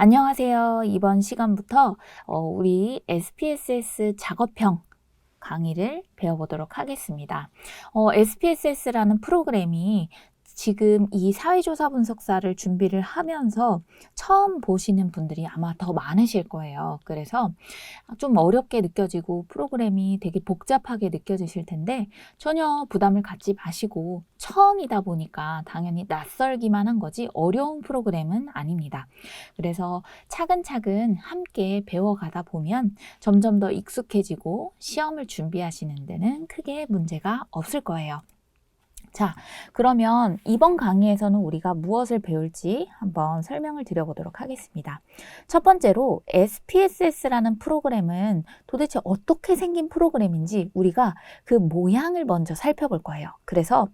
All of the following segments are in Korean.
안녕하세요. 이번 시간부터 우리 SPSS 작업형 강의를 배워보도록 하겠습니다. SPSS라는 프로그램이 지금 이 사회조사 분석사를 준비를 하면서 처음 보시는 분들이 아마 더 많으실 거예요. 그래서 좀 어렵게 느껴지고 프로그램이 되게 복잡하게 느껴지실 텐데 전혀 부담을 갖지 마시고 처음이다 보니까 당연히 낯설기만 한 거지 어려운 프로그램은 아닙니다. 그래서 차근차근 함께 배워가다 보면 점점 더 익숙해지고 시험을 준비하시는 데는 크게 문제가 없을 거예요. 자, 그러면 이번 강의에서는 우리가 무엇을 배울지 한번 설명을 드려보도록 하겠습니다. 첫 번째로 SPSS라는 프로그램은 도대체 어떻게 생긴 프로그램인지 우리가 그 모양을 먼저 살펴볼 거예요. 그래서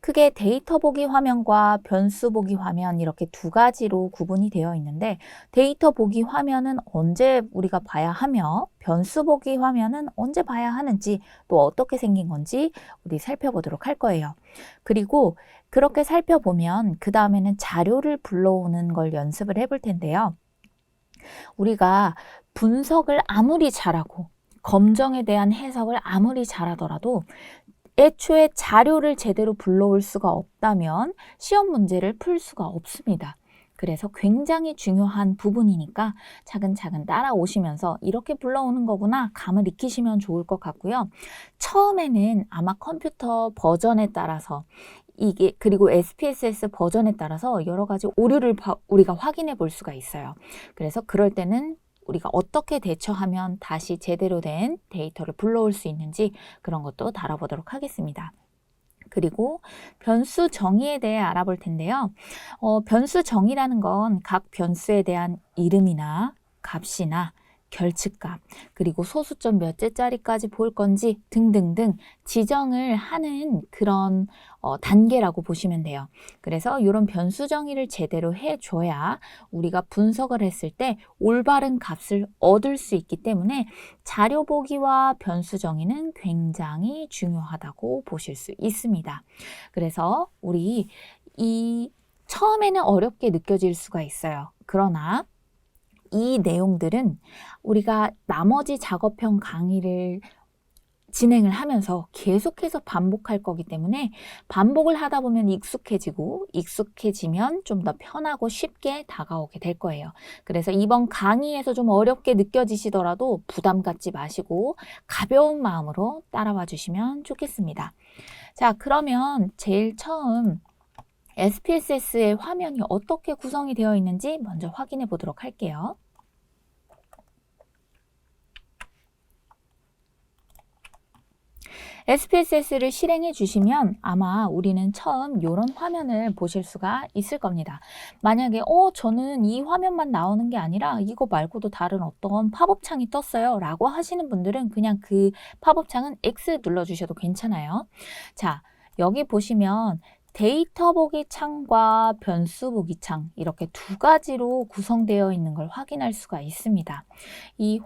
크게 데이터 보기 화면과 변수 보기 화면 이렇게 두 가지로 구분이 되어 있는데 데이터 보기 화면은 언제 우리가 봐야 하며 변수 보기 화면은 언제 봐야 하는지 또 어떻게 생긴 건지 우리 살펴보도록 할 거예요. 그리고 그렇게 살펴보면 그 다음에는 자료를 불러오는 걸 연습을 해볼 텐데요. 우리가 분석을 아무리 잘하고 검정에 대한 해석을 아무리 잘하더라도 애초에 자료를 제대로 불러올 수가 없다면 시험 문제를 풀 수가 없습니다. 그래서 굉장히 중요한 부분이니까 차근차근 따라오시면서 이렇게 불러오는 거구나 감을 익히시면 좋을 것 같고요. 처음에는 아마 컴퓨터 버전에 따라서 그리고 SPSS 버전에 따라서 여러 가지 오류를 우리가 확인해 볼 수가 있어요. 그래서 그럴 때는 우리가 어떻게 대처하면 다시 제대로 된 데이터를 불러올 수 있는지 그런 것도 다뤄보도록 하겠습니다. 그리고 변수 정의에 대해 알아볼 텐데요. 변수 정의라는 건 각 변수에 대한 이름이나 값이나 결측값, 그리고 소수점 몇째짜리까지 볼 건지 등등등 지정을 하는 그런 단계라고 보시면 돼요. 그래서 이런 변수 정의를 제대로 해줘야 우리가 분석을 했을 때 올바른 값을 얻을 수 있기 때문에 자료 보기와 변수 정의는 굉장히 중요하다고 보실 수 있습니다. 그래서 우리 처음에는 어렵게 느껴질 수가 있어요. 그러나 이 내용들은 우리가 나머지 작업형 강의를 진행을 하면서 계속해서 반복할 거기 때문에 반복을 하다 보면 익숙해지면 좀 더 편하고 쉽게 다가오게 될 거예요. 그래서 이번 강의에서 좀 어렵게 느껴지시더라도 부담 갖지 마시고 가벼운 마음으로 따라와 주시면 좋겠습니다. 자, 그러면 제일 처음 SPSS의 화면이 어떻게 구성이 되어 있는지 먼저 확인해 보도록 할게요. SPSS를 실행해 주시면 아마 우리는 처음 이런 화면을 보실 수가 있을 겁니다. 만약에 저는 이 화면만 나오는 게 아니라 이거 말고도 다른 어떤 팝업 창이 떴어요 라고 하시는 분들은 그냥 그 팝업 창은 X 눌러주셔도 괜찮아요. 자, 여기 보시면 데이터 보기 창과 변수 보기 창 이렇게 두 가지로 구성되어 있는 걸 확인할 수가 있습니다.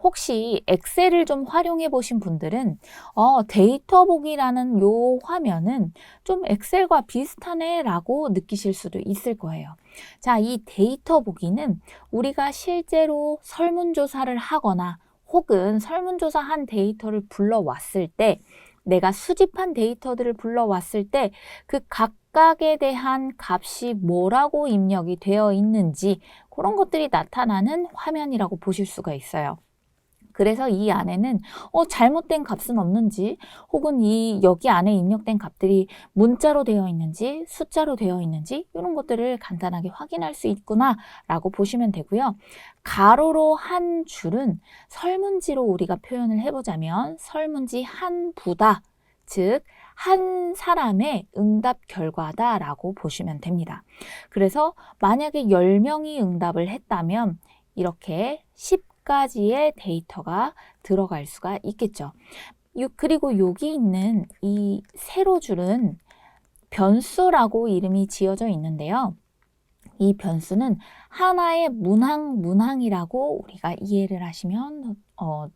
혹시 엑셀을 좀 활용해 보신 분들은 데이터 보기라는 요 화면은 좀 엑셀과 비슷하네 라고 느끼실 수도 있을 거예요. 자, 이 데이터 보기는 우리가 실제로 설문조사를 하거나 혹은 설문조사한 데이터를 불러왔을 때 내가 수집한 데이터들을 불러왔을 때 그 각각에 대한 값이 뭐라고 입력이 되어 있는지 그런 것들이 나타나는 화면이라고 보실 수가 있어요. 그래서 이 안에는 잘못된 값은 없는지 혹은 여기 안에 입력된 값들이 문자로 되어 있는지 숫자로 되어 있는지 이런 것들을 간단하게 확인할 수 있구나 라고 보시면 되고요. 가로로 한 줄은 설문지로 우리가 표현을 해보자면 설문지 한 부다. 즉, 한 사람의 응답 결과다 라고 보시면 됩니다. 그래서 만약에 10명이 응답을 했다면 이렇게 10가지의 데이터가 들어갈 수가 있겠죠. 그리고 여기 있는 이 세로줄은 변수라고 이름이 지어져 있는데요. 이 변수는 하나의 문항이라고 우리가 이해를 하시면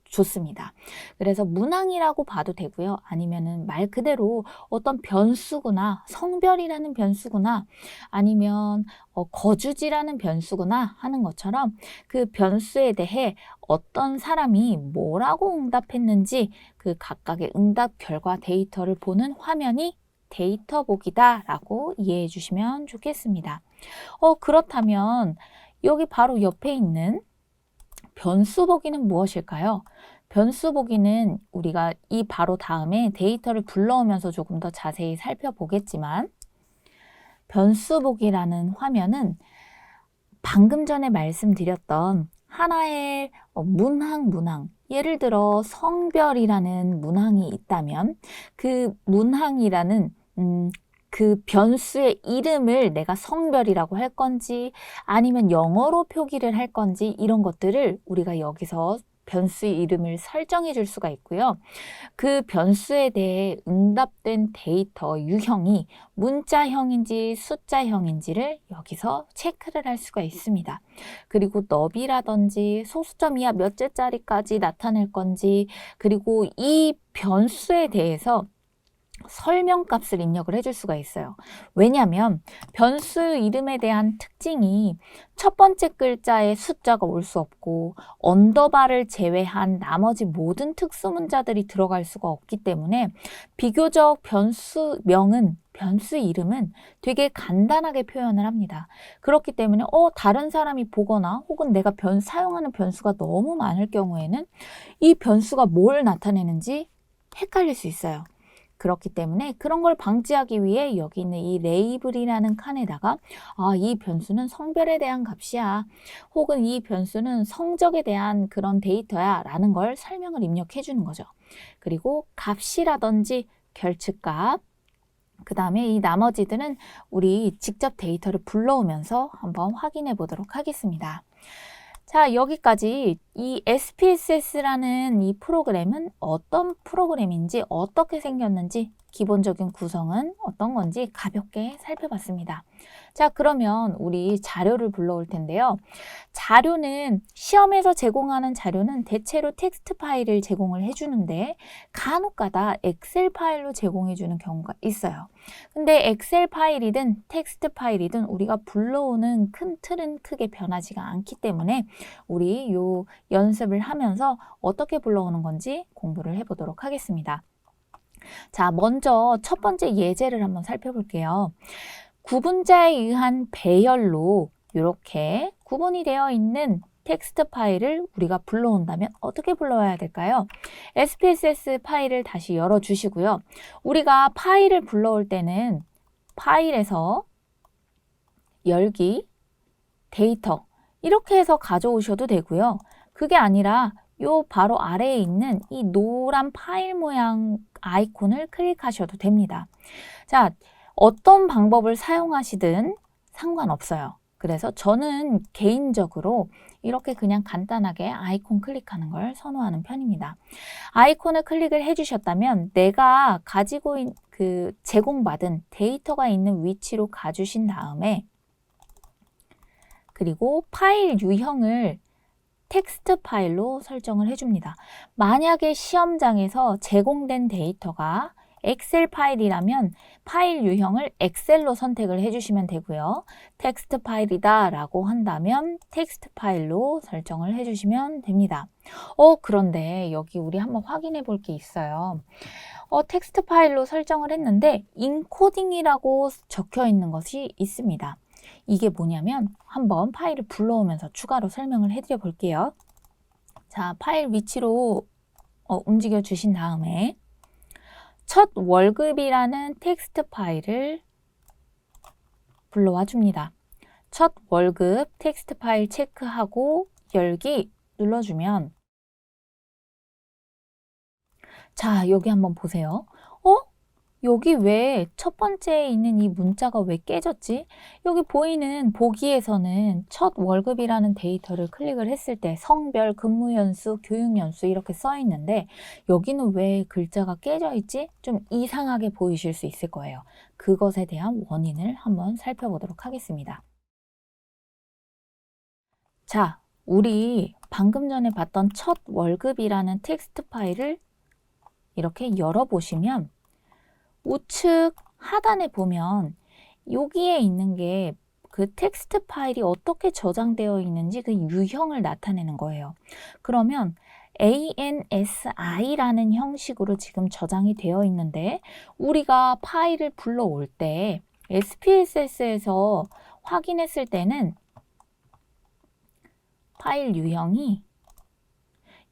좋습니다. 그래서 문항이라고 봐도 되고요. 아니면은 말 그대로 어떤 변수구나, 성별이라는 변수구나, 아니면 거주지라는 변수구나 하는 것처럼 그 변수에 대해 어떤 사람이 뭐라고 응답했는지 그 각각의 응답 결과 데이터를 보는 화면이 데이터 보기다 라고 이해해 주시면 좋겠습니다. 그렇다면 여기 바로 옆에 있는 변수 보기는 무엇일까요? 변수 보기는 우리가 이 바로 다음에 데이터를 불러오면서 조금 더 자세히 살펴보겠지만, 변수 보기라는 화면은 방금 전에 말씀드렸던 하나의 문항, 예를 들어 성별이라는 문항이 있다면 그 문항이라는 그 변수의 이름을 내가 성별이라고 할 건지 아니면 영어로 표기를 할 건지 이런 것들을 우리가 여기서 변수의 이름을 설정해 줄 수가 있고요. 그 변수에 대해 응답된 데이터 유형이 문자형인지 숫자형인지를 여기서 체크를 할 수가 있습니다. 그리고 너비라든지 소수점 이하 몇째짜리까지 나타낼 건지, 그리고 이 변수에 대해서 설명값을 입력을 해줄 수가 있어요. 왜냐하면 변수 이름에 대한 특징이 첫 번째 글자에 숫자가 올 수 없고 언더바를 제외한 나머지 모든 특수 문자들이 들어갈 수가 없기 때문에 비교적 변수명은 변수 이름은 되게 간단하게 표현을 합니다. 그렇기 때문에 다른 사람이 보거나 혹은 내가 사용하는 변수가 너무 많을 경우에는 이 변수가 뭘 나타내는지 헷갈릴 수 있어요. 그렇기 때문에 그런 걸 방지하기 위해 여기 있는 이 레이블이라는 칸에다가 이 변수는 성별에 대한 값이야, 혹은 이 변수는 성적에 대한 그런 데이터야 라는 걸 설명을 입력해 주는 거죠. 그리고 값이라든지 결측값, 그 다음에 이 나머지들은 우리 직접 데이터를 불러오면서 한번 확인해 보도록 하겠습니다. 자, 여기까지 이 SPSS라는 이 프로그램은 어떤 프로그램인지, 어떻게 생겼는지, 기본적인 구성은 어떤 건지 가볍게 살펴봤습니다. 자, 그러면 우리 자료를 불러올 텐데요. 자료는 시험에서 제공하는 자료는 대체로 텍스트 파일을 제공을 해주는데 간혹가다 엑셀 파일로 제공해주는 경우가 있어요. 근데 엑셀 파일이든 텍스트 파일이든 우리가 불러오는 큰 틀은 크게 변하지가 않기 때문에 우리 요 연습을 하면서 어떻게 불러오는 건지 공부를 해보도록 하겠습니다. 자, 먼저 첫 번째 예제를 한번 살펴볼게요. 구분자에 의한 배열로 이렇게 구분이 되어 있는 텍스트 파일을 우리가 불러온다면 어떻게 불러와야 될까요? SPSS 파일을 다시 열어주시고요. 우리가 파일을 불러올 때는 파일에서 열기, 데이터 이렇게 해서 가져오셔도 되고요. 그게 아니라 요 바로 아래에 있는 이 노란 파일 모양 아이콘을 클릭하셔도 됩니다. 자, 어떤 방법을 사용하시든 상관없어요. 그래서 저는 개인적으로 이렇게 그냥 간단하게 아이콘 클릭하는 걸 선호하는 편입니다. 아이콘을 클릭을 해주셨다면 내가 가지고 그 제공받은 데이터가 있는 위치로 가주신 다음에, 그리고 파일 유형을 텍스트 파일로 설정을 해줍니다. 만약에 시험장에서 제공된 데이터가 엑셀 파일이라면 파일 유형을 엑셀로 선택을 해주시면 되고요. 텍스트 파일이다 라고 한다면 텍스트 파일로 설정을 해주시면 됩니다. 그런데 여기 우리 한번 확인해 볼 게 있어요. 텍스트 파일로 설정을 했는데 인코딩이라고 적혀 있는 것이 있습니다. 이게 뭐냐면 한번 파일을 불러오면서 추가로 설명을 해드려 볼게요. 자, 파일 위치로 움직여 주신 다음에 첫 월급이라는 텍스트 파일을 불러와 줍니다. 첫 월급 텍스트 파일 체크하고 열기 눌러주면, 자, 여기 한번 보세요. 여기 왜 첫 번째에 있는 이 문자가 왜 깨졌지? 여기 보이는 보기에서는 첫 월급이라는 데이터를 클릭을 했을 때 성별, 근무연수, 교육연수 이렇게 써 있는데 여기는 왜 글자가 깨져 있지? 좀 이상하게 보이실 수 있을 거예요. 그것에 대한 원인을 한번 살펴보도록 하겠습니다. 자, 우리 방금 전에 봤던 첫 월급이라는 텍스트 파일을 이렇게 열어보시면 우측 하단에 보면 여기에 있는 게 그 텍스트 파일이 어떻게 저장되어 있는지 그 유형을 나타내는 거예요. 그러면 ANSI라는 형식으로 지금 저장이 되어 있는데 우리가 파일을 불러올 때 SPSS에서 확인했을 때는 파일 유형이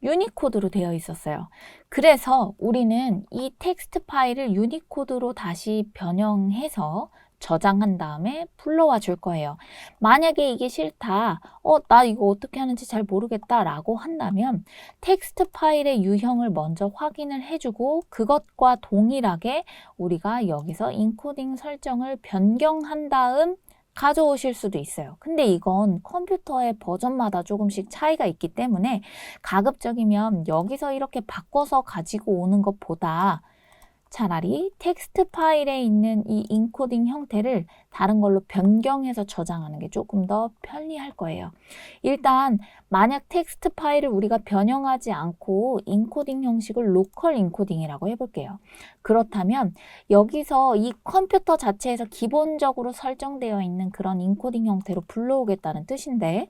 유니코드로 되어 있었어요. 그래서 우리는 이 텍스트 파일을 유니코드로 다시 변형해서 저장한 다음에 불러와 줄 거예요. 만약에 이게 싫다, 나 이거 어떻게 하는지 잘 모르겠다 라고 한다면 텍스트 파일의 유형을 먼저 확인을 해주고 그것과 동일하게 우리가 여기서 인코딩 설정을 변경한 다음 가져오실 수도 있어요. 근데 이건 컴퓨터의 버전마다 조금씩 차이가 있기 때문에 가급적이면 여기서 이렇게 바꿔서 가지고 오는 것보다 차라리 텍스트 파일에 있는 이 인코딩 형태를 다른 걸로 변경해서 저장하는 게 조금 더 편리할 거예요. 일단 만약 텍스트 파일을 우리가 변형하지 않고 인코딩 형식을 로컬 인코딩이라고 해볼게요. 그렇다면 여기서 이 컴퓨터 자체에서 기본적으로 설정되어 있는 그런 인코딩 형태로 불러오겠다는 뜻인데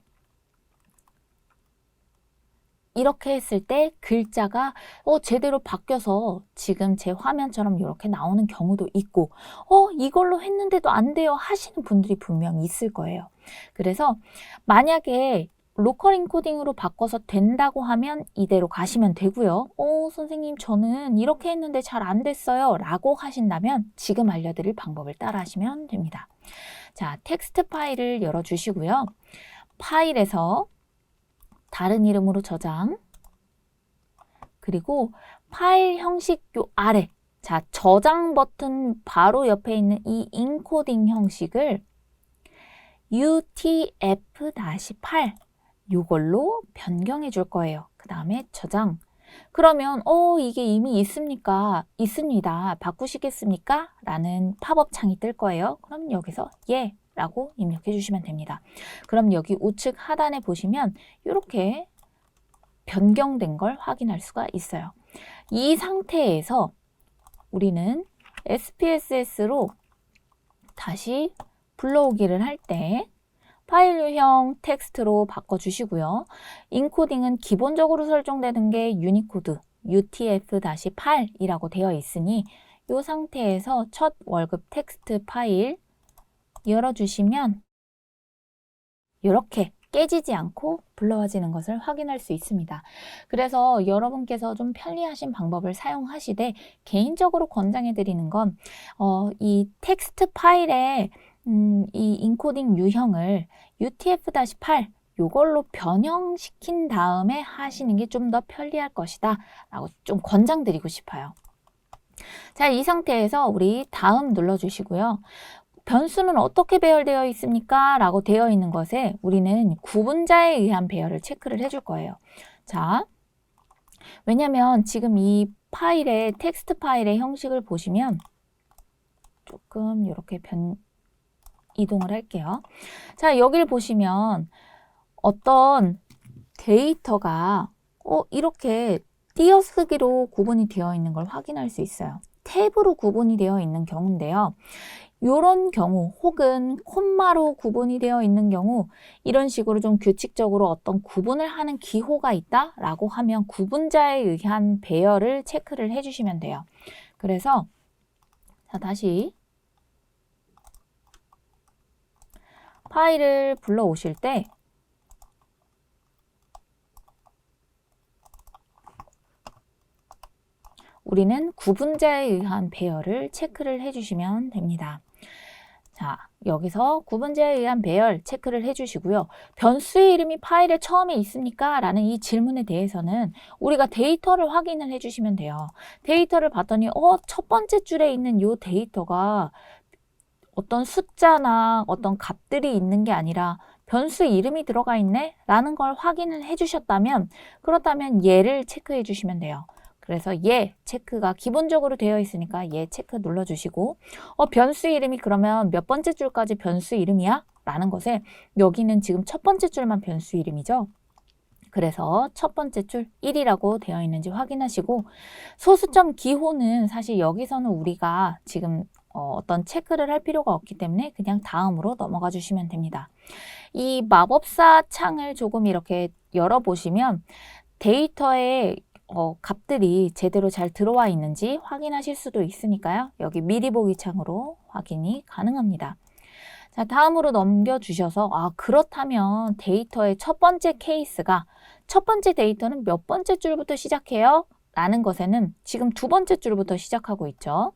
이렇게 했을 때 글자가 제대로 바뀌어서 지금 제 화면처럼 이렇게 나오는 경우도 있고 이걸로 했는데도 안 돼요 하시는 분들이 분명히 있을 거예요. 그래서 만약에 로컬 인코딩으로 바꿔서 된다고 하면 이대로 가시면 되고요. 선생님 저는 이렇게 했는데 잘 안 됐어요 라고 하신다면 지금 알려드릴 방법을 따라 하시면 됩니다. 자, 텍스트 파일을 열어주시고요. 파일에서 다른 이름으로 저장, 그리고 파일 형식 요 아래, 자, 저장 버튼 바로 옆에 있는 이 인코딩 형식을 UTF-8 요걸로 변경해 줄 거예요. 그 다음에 저장. 그러면 이게 이미 있습니까? 있습니다. 바꾸시겠습니까? 라는 팝업 창이 뜰 거예요. 그럼 여기서 예 라고 입력해 주시면 됩니다. 그럼 여기 우측 하단에 보시면 이렇게 변경된 걸 확인할 수가 있어요. 이 상태에서 우리는 SPSS로 다시 불러오기를 할 때 파일 유형 텍스트로 바꿔주시고요. 인코딩은 기본적으로 설정되는 게 유니코드 UTF-8이라고 되어 있으니 이 상태에서 첫 월급 텍스트 파일 열어주시면 이렇게 깨지지 않고 불러와지는 것을 확인할 수 있습니다. 그래서 여러분께서 좀 편리하신 방법을 사용하시되 개인적으로 권장해 드리는 건 이 텍스트 파일에 이 인코딩 유형을 UTF-8 요걸로 변형시킨 다음에 하시는 게 좀 더 편리할 것이다 라고 좀 권장드리고 싶어요. 자, 이 상태에서 우리 다음 눌러주시고요. 변수는 어떻게 배열되어 있습니까? 라고 되어 있는 것에 우리는 구분자에 의한 배열을 체크를 해줄 거예요. 자, 왜냐면 지금 이 파일의 텍스트 파일의 형식을 보시면 조금 이렇게 이동을 할게요. 자, 여기를 보시면 어떤 데이터가 이렇게 띄어쓰기로 구분이 되어 있는 걸 확인할 수 있어요. 탭으로 구분이 되어 있는 경우인데요. 이런 경우 혹은 콤마로 구분이 되어 있는 경우 이런 식으로 좀 규칙적으로 어떤 구분을 하는 기호가 있다라고 하면 구분자에 의한 배열을 체크를 해주시면 돼요. 그래서 자, 다시 파일을 불러오실 때 우리는 구분자에 의한 배열을 체크를 해주시면 됩니다. 자, 여기서 구분자에 의한 배열 체크를 해주시고요. 변수의 이름이 파일에 처음에 있습니까? 라는 이 질문에 대해서는 우리가 데이터를 확인을 해주시면 돼요. 데이터를 봤더니 첫 번째 줄에 있는 이 데이터가 어떤 숫자나 어떤 값들이 있는 게 아니라 변수 이름이 들어가 있네? 라는 걸 확인을 해주셨다면 그렇다면 얘를 체크해 주시면 돼요. 그래서 체크가 기본적으로 되어 있으니까 체크 눌러주시고 변수 이름이 그러면 몇 번째 줄까지 변수 이름이야? 라는 것에 여기는 지금 첫 번째 줄만 변수 이름이죠. 그래서 첫 번째 줄 1이라고 되어 있는지 확인하시고 소수점 기호는 사실 여기서는 우리가 지금 어떤 체크를 할 필요가 없기 때문에 그냥 다음으로 넘어가 주시면 됩니다. 이 마법사 창을 조금 이렇게 열어보시면 데이터에 값들이 제대로 잘 들어와 있는지 확인하실 수도 있으니까요. 여기 미리 보기 창으로 확인이 가능합니다. 자, 다음으로 넘겨주셔서 그렇다면 데이터의 첫 번째 케이스가 첫 번째 데이터는 몇 번째 줄부터 시작해요? 라는 것에는 지금 두 번째 줄부터 시작하고 있죠.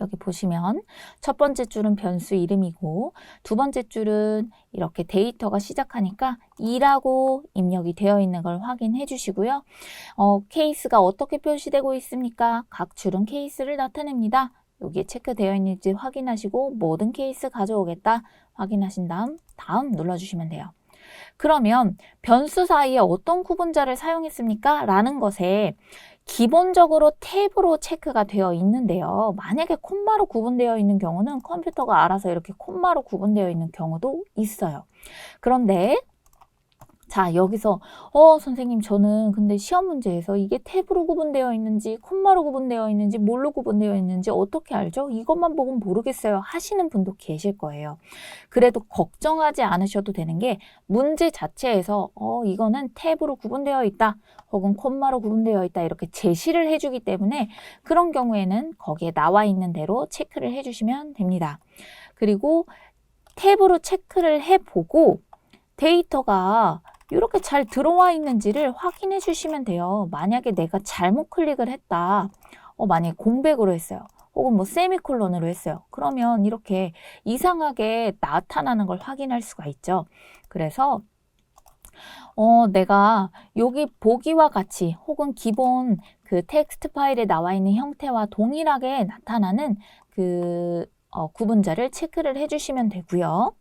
여기 보시면 첫 번째 줄은 변수 이름이고 두 번째 줄은 이렇게 데이터가 시작하니까 2라고 입력이 되어 있는 걸 확인해 주시고요. 케이스가 어떻게 표시되고 있습니까? 각 줄은 케이스를 나타냅니다. 여기에 체크되어 있는지 확인하시고 모든 케이스 가져오겠다 확인하신 다음 눌러주시면 돼요. 그러면 변수 사이에 어떤 구분자를 사용했습니까? 라는 것에 기본적으로 탭으로 체크가 되어 있는데요. 만약에 콤마로 구분되어 있는 경우는 컴퓨터가 알아서 이렇게 콤마로 구분되어 있는 경우도 있어요. 그런데 자, 여기서 선생님 저는 근데 시험 문제에서 이게 탭으로 구분되어 있는지 콤마로 구분되어 있는지 뭘로 구분되어 있는지 어떻게 알죠? 이것만 보고는 모르겠어요 하시는 분도 계실 거예요. 그래도 걱정하지 않으셔도 되는 게 문제 자체에서 이거는 탭으로 구분되어 있다 혹은 콤마로 구분되어 있다 이렇게 제시를 해주기 때문에 그런 경우에는 거기에 나와 있는 대로 체크를 해주시면 됩니다. 그리고 탭으로 체크를 해보고 데이터가 이렇게 잘 들어와 있는지를 확인해 주시면 돼요. 만약에 내가 잘못 클릭을 했다. 만약에 공백으로 했어요. 혹은 뭐 세미콜론으로 했어요. 그러면 이렇게 이상하게 나타나는 걸 확인할 수가 있죠. 그래서 내가 여기 보기와 같이 혹은 기본 그 텍스트 파일에 나와 있는 형태와 동일하게 나타나는 그 구분자를 체크를 해주시면 되고요.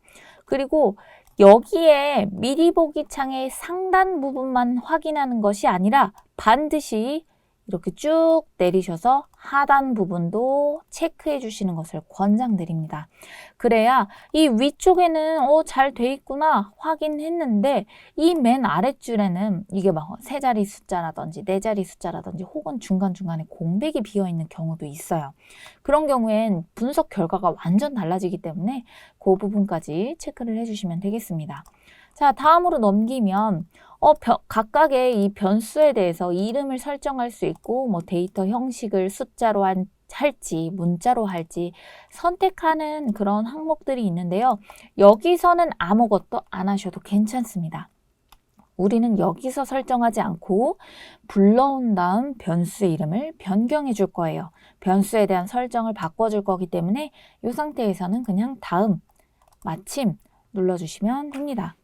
그리고 여기에 미리 보기 창의 상단 부분만 확인하는 것이 아니라 반드시 이렇게 쭉 내리셔서 하단 부분도 체크해 주시는 것을 권장드립니다. 그래야 이 위쪽에는 잘 돼 있구나 확인했는데 이 맨 아랫줄에는 이게 막 세 자리 숫자라든지 네 자리 숫자라든지 혹은 중간중간에 공백이 비어 있는 경우도 있어요. 그런 경우엔 분석 결과가 완전 달라지기 때문에 그 부분까지 체크를 해주시면 되겠습니다. 자, 다음으로 넘기면 각각의 이 변수에 대해서 이름을 설정할 수 있고 뭐 데이터 형식을 숫자로 할지 문자로 할지 선택하는 그런 항목들이 있는데요. 여기서는 아무것도 안 하셔도 괜찮습니다. 우리는 여기서 설정하지 않고 불러온 다음 변수의 이름을 변경해 줄 거예요. 변수에 대한 설정을 바꿔줄 거기 때문에 이 상태에서는 그냥 다음, 마침 눌러주시면 됩니다.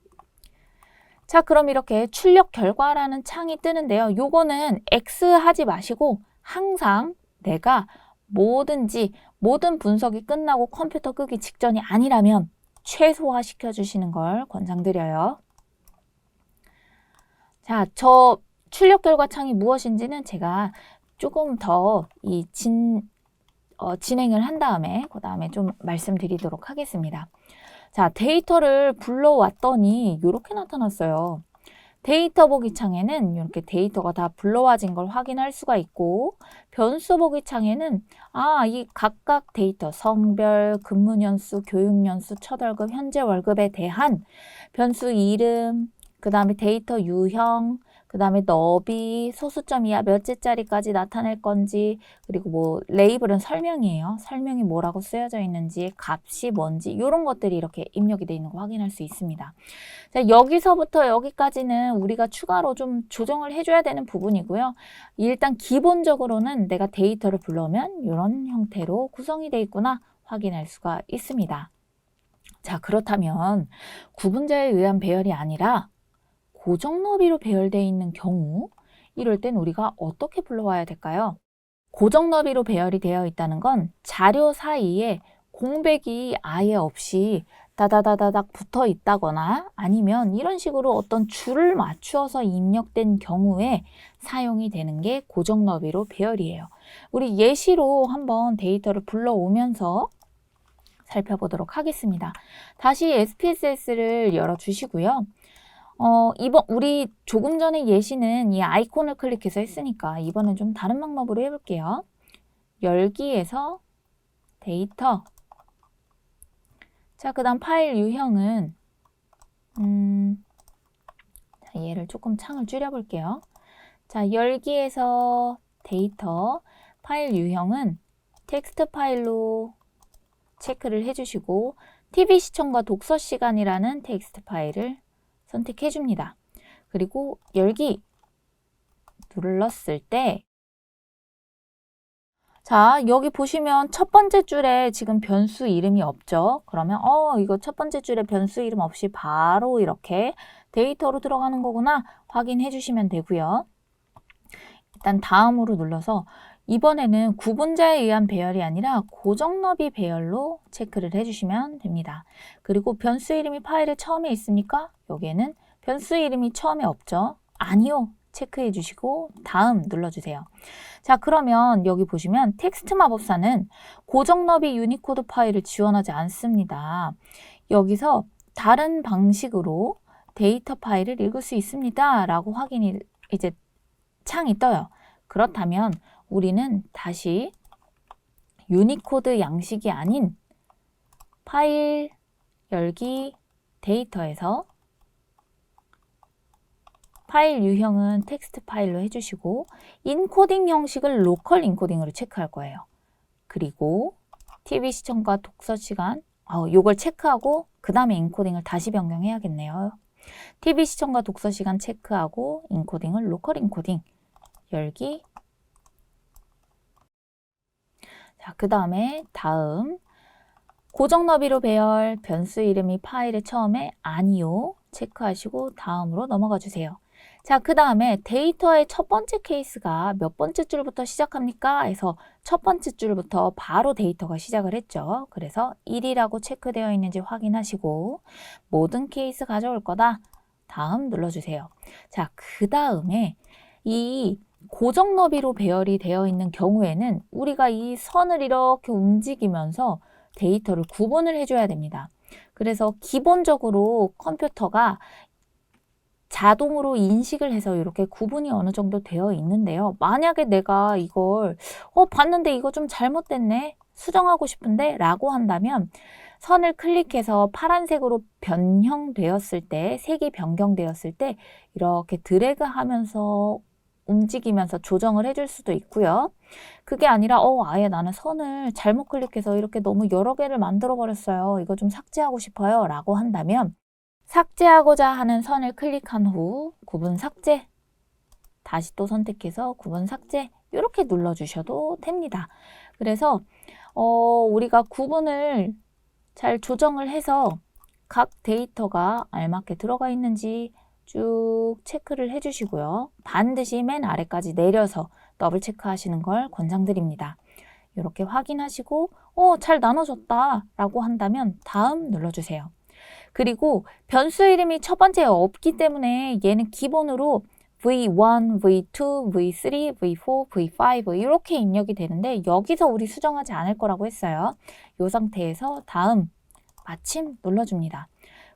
자, 그럼 이렇게 출력 결과라는 창이 뜨는데요. 요거는 X 하지 마시고 항상 내가 모든 분석이 끝나고 컴퓨터 끄기 직전이 아니라면 최소화 시켜주시는 걸 권장드려요. 자, 저 출력 결과 창이 무엇인지는 제가 조금 더 진행을 한 다음에 그 다음에 좀 말씀드리도록 하겠습니다. 자, 데이터를 불러왔더니 이렇게 나타났어요. 데이터 보기 창에는 이렇게 데이터가 다 불러와진 걸 확인할 수가 있고 변수 보기 창에는 이 각각 데이터 성별, 근무 연수, 교육 연수, 첫 월급, 현재 월급에 대한 변수 이름, 그 다음에 데이터 유형, 그 다음에 너비, 소수점 이하 몇째 자리까지 나타낼 건지, 그리고 뭐 레이블은 설명이에요. 설명이 뭐라고 쓰여져 있는지, 값이 뭔지 이런 것들이 이렇게 입력이 되어 있는 거 확인할 수 있습니다. 자, 여기서부터 여기까지는 우리가 추가로 좀 조정을 해줘야 되는 부분이고요. 일단 기본적으로는 내가 데이터를 불러오면 이런 형태로 구성이 되어 있구나 확인할 수가 있습니다. 자, 그렇다면 구분자에 의한 배열이 아니라 고정 너비로 배열되어 있는 경우 이럴 땐 우리가 어떻게 불러와야 될까요? 고정 너비로 배열이 되어 있다는 건 자료 사이에 공백이 아예 없이 다다다다닥 붙어 있다거나 아니면 이런 식으로 어떤 줄을 맞추어서 입력된 경우에 사용이 되는 게 고정 너비로 배열이에요. 우리 예시로 한번 데이터를 불러오면서 살펴보도록 하겠습니다. 다시 SPSS를 열어주시고요. 우리 조금 전에 예시는 이 아이콘을 클릭해서 했으니까 이번엔 좀 다른 방법으로 해볼게요. 열기에서 데이터. 자, 그 다음 파일 유형은, 자, 얘를 조금 창을 줄여볼게요. 자, 열기에서 데이터. 파일 유형은 텍스트 파일로 체크를 해주시고, TV 시청과 독서 시간이라는 텍스트 파일을 선택해 줍니다. 그리고 열기 눌렀을 때 자, 여기 보시면 첫 번째 줄에 지금 변수 이름이 없죠. 그러면 이거 첫 번째 줄에 변수 이름 없이 바로 이렇게 데이터로 들어가는 거구나 확인해 주시면 되고요. 일단 다음으로 눌러서 이번에는 구분자에 의한 배열이 아니라 고정너비 배열로 체크를 해주시면 됩니다. 그리고 변수 이름이 파일에 처음에 있습니까? 여기에는 변수 이름이 처음에 없죠? 아니요. 체크해 주시고 다음 눌러주세요. 자, 그러면 여기 보시면 텍스트 마법사는 고정너비 유니코드 파일을 지원하지 않습니다. 여기서 다른 방식으로 데이터 파일을 읽을 수 있습니다. 라고 확인이 이제 창이 떠요. 그렇다면 우리는 다시 유니코드 양식이 아닌 파일 열기 데이터에서 파일 유형은 텍스트 파일로 해주시고 인코딩 형식을 로컬 인코딩으로 체크할 거예요. 그리고 TV 시청과 독서 시간 요걸 체크하고 그 다음에 인코딩을 다시 변경해야겠네요. TV 시청과 독서 시간 체크하고 인코딩을 로컬 인코딩 열기. 자, 그 다음에 다음 고정 너비로 배열 변수 이름이 파일의 처음에 아니요 체크하시고 다음으로 넘어가 주세요. 자, 그 다음에 데이터의 첫 번째 케이스가 몇 번째 줄부터 시작합니까? 해서 첫 번째 줄부터 바로 데이터가 시작을 했죠. 그래서 1이라고 체크되어 있는지 확인하시고 모든 케이스 가져올 거다. 다음 눌러주세요. 자, 그 다음에 이 고정 너비로 배열이 되어 있는 경우에는 우리가 이 선을 이렇게 움직이면서 데이터를 구분을 해줘야 됩니다. 그래서 기본적으로 컴퓨터가 자동으로 인식을 해서 이렇게 구분이 어느 정도 되어 있는데요. 만약에 내가 이걸 봤는데 이거 좀 잘못됐네? 수정하고 싶은데? 라고 한다면 선을 클릭해서 파란색으로 변형되었을 때, 색이 변경되었을 때 이렇게 드래그 하면서 움직이면서 조정을 해줄 수도 있고요. 그게 아니라 아예 나는 선을 잘못 클릭해서 이렇게 너무 여러 개를 만들어 버렸어요. 이거 좀 삭제하고 싶어요. 라고 한다면 삭제하고자 하는 선을 클릭한 후 구분 삭제, 다시 또 선택해서 구분 삭제 이렇게 눌러주셔도 됩니다. 그래서 우리가 구분을 잘 조정을 해서 각 데이터가 알맞게 들어가 있는지 쭉 체크를 해주시고요. 반드시 맨 아래까지 내려서 더블 체크하시는 걸 권장드립니다. 이렇게 확인하시고 잘 나눠졌다 라고 한다면 다음 눌러주세요. 그리고 변수 이름이 첫 번째에 없기 때문에 얘는 기본으로 V1, V2, V3, V4, V5 이렇게 입력이 되는데 여기서 우리 수정하지 않을 거라고 했어요. 이 상태에서 다음 마침 눌러줍니다.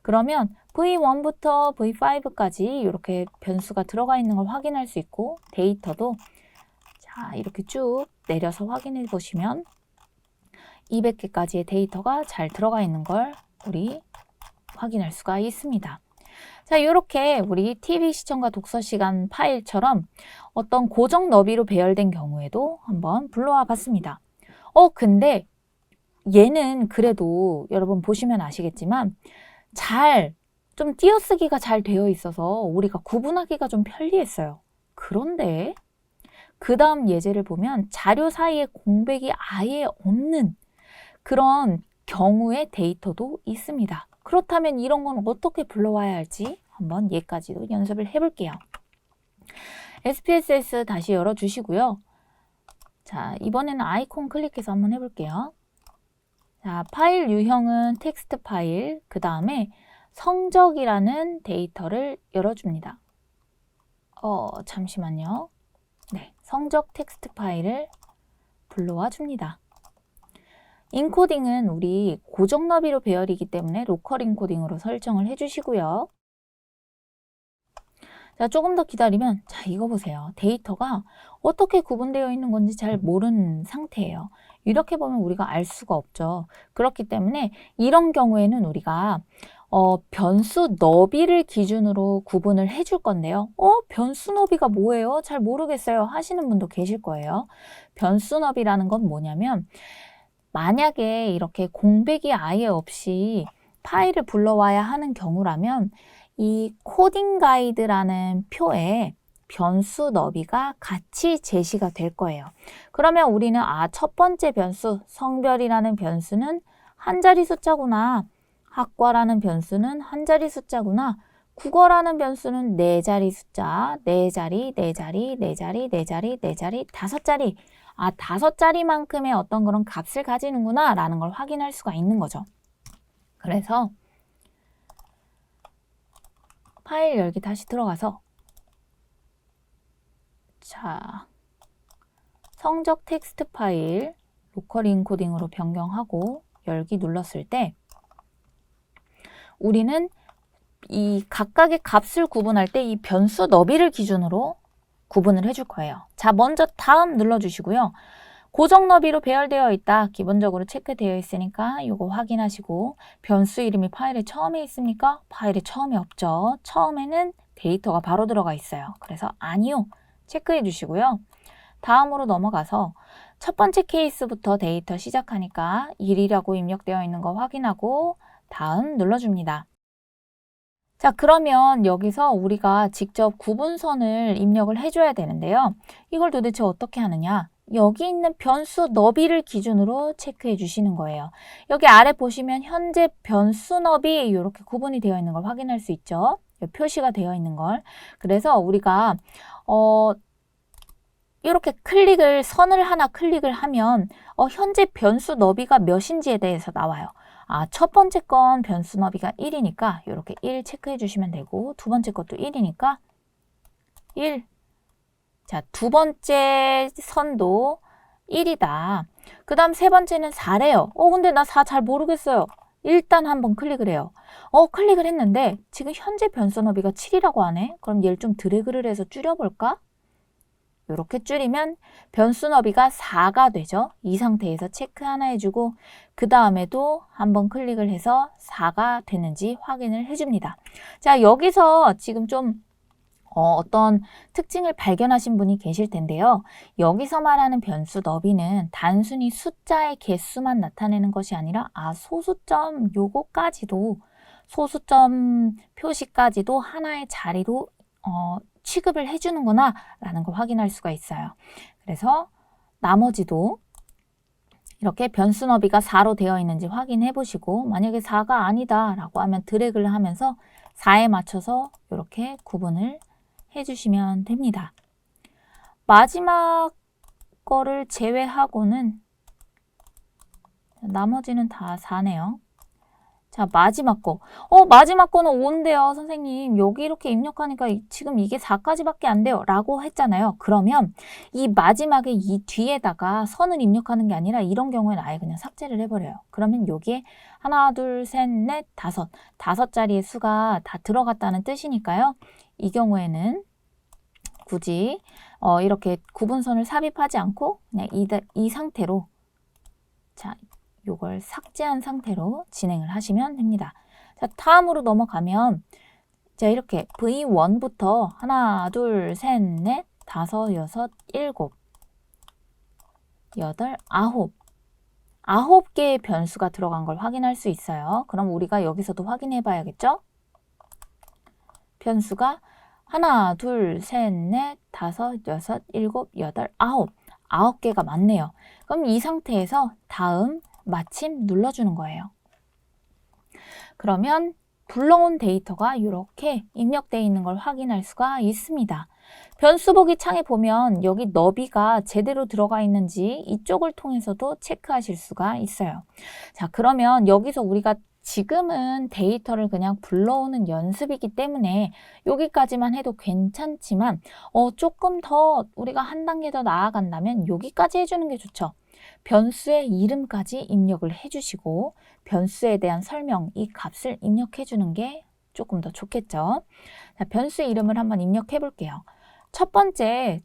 그러면 V1부터 V5까지 이렇게 변수가 들어가 있는 걸 확인할 수 있고 데이터도 자 이렇게 쭉 내려서 확인해 보시면 200개까지의 데이터가 잘 들어가 있는 걸 우리 확인할 수가 있습니다. 자, 이렇게 우리 TV 시청과 독서 시간 파일처럼 어떤 고정 너비로 배열된 경우에도 한번 불러와 봤습니다. 근데 얘는 그래도 여러분 보시면 아시겠지만 좀 띄어쓰기가 잘 되어 있어서 우리가 구분하기가 좀 편리했어요. 그런데 그 다음 예제를 보면 자료 사이에 공백이 아예 없는 그런 경우의 데이터도 있습니다. 그렇다면 이런 건 어떻게 불러와야 할지 한번 얘까지도 연습을 해볼게요. SPSS 다시 열어주시고요. 자, 이번에는 아이콘 클릭해서 한번 해볼게요. 자, 파일 유형은 텍스트 파일, 그 다음에 성적이라는 데이터를 열어줍니다. 잠시만요. 네, 성적 텍스트 파일을 불러와 줍니다. 인코딩은 우리 고정 너비로 배열이기 때문에 로컬 인코딩으로 설정을 해주시고요. 자, 조금 더 기다리면, 자, 이거 보세요. 데이터가 어떻게 구분되어 있는 건지 잘 모르는 상태예요. 이렇게 보면 우리가 알 수가 없죠. 그렇기 때문에 이런 경우에는 우리가 변수 너비를 기준으로 구분을 해줄 건데요. 변수 너비가 뭐예요? 잘 모르겠어요. 하시는 분도 계실 거예요. 변수 너비라는 건 뭐냐면 만약에 이렇게 공백이 아예 없이 파일을 불러와야 하는 경우라면 이 코딩 가이드라는 표에 변수 너비가 같이 제시가 될 거예요. 그러면 우리는 첫 번째 변수, 성별이라는 변수는 한 자리 숫자구나. 학과라는 변수는 한 자리 숫자구나. 국어라는 변수는 네 자리 숫자, 네 자리, 네 자리, 네 자리, 네 자리, 네 자리, 다섯 자리. 다섯 자리만큼의 어떤 그런 값을 가지는구나 라는 걸 확인할 수가 있는 거죠. 그래서 파일 열기 다시 들어가서 자, 성적 텍스트 파일 로컬 인코딩으로 변경하고 열기 눌렀을 때 우리는 이 각각의 값을 구분할 때 이 변수 너비를 기준으로 구분을 해줄 거예요. 자, 먼저 다음 눌러주시고요. 고정 너비로 배열되어 있다. 기본적으로 체크되어 있으니까 이거 확인하시고 변수 이름이 파일에 처음에 있습니까? 파일에 처음에 없죠. 처음에는 데이터가 바로 들어가 있어요. 그래서 아니요. 체크해 주시고요. 다음으로 넘어가서 첫 번째 케이스부터 데이터 시작하니까 1이라고 입력되어 있는 거 확인하고 다음 눌러줍니다. 자, 그러면 여기서 우리가 직접 구분선을 입력을 해줘야 되는데요. 이걸 도대체 어떻게 하느냐? 여기 있는 변수 너비를 기준으로 체크해 주시는 거예요. 여기 아래 보시면 현재 변수 너비 이렇게 구분이 되어 있는 걸 확인할 수 있죠. 표시가 되어 있는 걸. 그래서 우리가 이렇게 선을 하나 클릭을 하면 현재 변수 너비가 몇인지에 대해서 나와요. 첫 번째 건 변수 너비가 1이니까 이렇게 1 체크해 주시면 되고 두 번째 것도 1이니까 1. 자, 두 번째 선도 1이다. 그 다음 세 번째는 4래요. 근데 나 4 잘 모르겠어요. 일단 한번 클릭을 해요. 클릭을 했는데 지금 현재 변수 너비가 7이라고 하네. 그럼 얘를 좀 드래그를 해서 줄여볼까? 이렇게 줄이면 변수 너비가 4가 되죠. 이 상태에서 체크 하나 해주고 그 다음에도 한번 클릭을 해서 4가 되는지 확인을 해줍니다. 자, 여기서 지금 좀 어떤 특징을 발견하신 분이 계실 텐데요. 여기서 말하는 변수 너비는 단순히 숫자의 개수만 나타내는 것이 아니라 소수점 요거까지도 소수점 표시까지도 하나의 자리로 취급을 해주는구나 라는 걸 확인할 수가 있어요. 그래서 나머지도 이렇게 변수 너비가 4로 되어 있는지 확인해 보시고 만약에 4가 아니다 라고 하면 드래그를 하면서 4에 맞춰서 이렇게 구분을 해주시면 됩니다. 마지막 거를 제외하고는 나머지는 다 4네요. 자, 마지막 거. 마지막 거는 5인데요, 선생님. 여기 이렇게 입력하니까 지금 이게 4까지밖에 안 돼요. 라고 했잖아요. 그러면 이 마지막에 이 뒤에다가 선을 입력하는 게 아니라 이런 경우에는 아예 그냥 삭제를 해버려요. 그러면 여기에 하나, 둘, 셋, 넷, 다섯 자리의 수가 다 들어갔다는 뜻이니까요. 이 경우에는 굳이 이렇게 구분선을 삽입하지 않고 그냥 이 상태로 자, 요걸 삭제한 상태로 진행을 하시면 됩니다. 자, 다음으로 넘어가면 자, 이렇게 V1부터 하나, 둘, 셋, 넷, 다섯, 여섯, 일곱, 여덟, 아홉 개의 변수가 들어간 걸 확인할 수 있어요. 그럼 우리가 여기서도 확인해 봐야겠죠? 변수가 하나, 둘, 셋, 넷, 다섯, 여섯, 일곱, 여덟, 아홉 개가 맞네요. 그럼 이 상태에서 다음 마침 눌러주는 거예요. 그러면 불러온 데이터가 이렇게 입력되어 있는 걸 확인할 수가 있습니다. 변수 보기 창에 보면 여기 너비가 제대로 들어가 있는지 이쪽을 통해서도 체크하실 수가 있어요. 자, 그러면 여기서 우리가 지금은 데이터를 그냥 불러오는 연습이기 때문에 여기까지만 해도 괜찮지만 조금 더 우리가 한 단계 더 나아간다면 여기까지 해주는 게 좋죠. 변수의 이름까지 입력을 해주시고 변수에 대한 설명, 이 값을 입력해 주는 게 조금 더 좋겠죠. 자, 변수의 이름을 한번 입력해 볼게요. 첫 번째